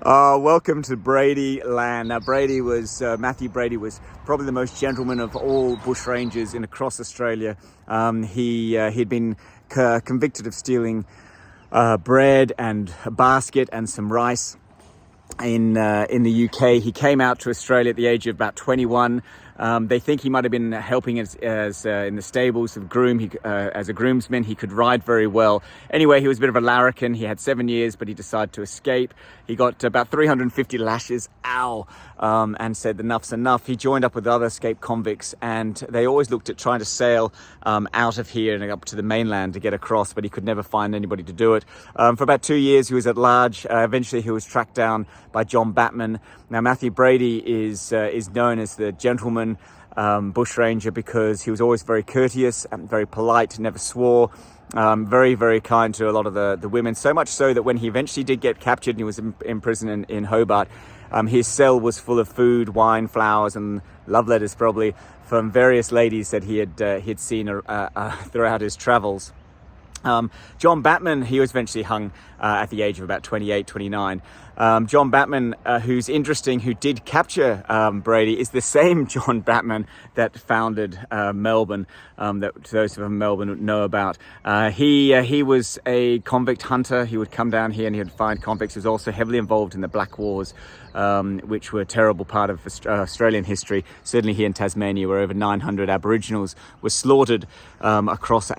Welcome to Brady land. Now, Mathew Brady was probably the most gentleman of all bushrangers in across Australia. He'd been convicted of stealing bread and a basket and some rice in the UK. He came out to Australia at the age of about 21. They think he might have been helping as in the stables of as a groomsman. He could ride very well. Anyway, he was a bit of a larrikin. He had 7 years, but he decided to escape. He got about 350 lashes, and said enough's enough. He joined up with other escaped convicts, and they always looked at trying to sail out of here and up to the mainland to get across, but he could never find anybody to do it. For about 2 years, he was at large. Eventually, he was tracked down by John Batman. Now, Mathew Brady is known as the gentleman bushranger because he was always very courteous and very polite, never swore, very, very kind to a lot of the women, so much so that when he eventually did get captured and he was in prison in Hobart, his cell was full of food, wine, flowers, and love letters probably from various ladies that he'd seen throughout his travels. John Batman, he was eventually hung at the age of about 28, 29. John Batman, who's interesting, who did capture Brady, is the same John Batman that founded Melbourne, that those from Melbourne would know about. He was a convict hunter. He would come down here and he would find convicts. He was also heavily involved in the Black Wars, which were a terrible part of Australian history, certainly here in Tasmania, where over 900 Aboriginals were slaughtered across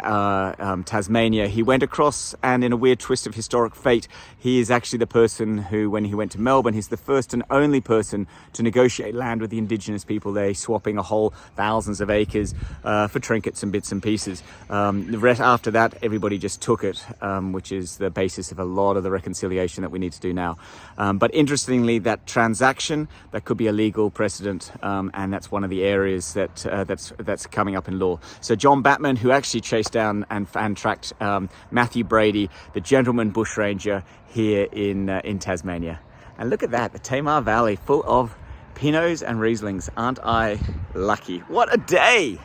Tasmania. He went across, and in a weird twist of historic fate, he is actually the person who, when he went to Melbourne, he's the first and only person to negotiate land with the Indigenous people there, swapping a whole thousands of acres for trinkets and bits and pieces. The rest after that, everybody just took it, which is the basis of a lot of the reconciliation that we need to do now. But interestingly, that transaction, that could be a legal precedent, and that's one of the areas that's coming up in law. So John Batman, who actually chased down and tracked Mathew Brady, the gentleman bushranger here in Tasmania. And look at that, the Tamar Valley full of Pinots and Rieslings. Aren't I lucky? What a day!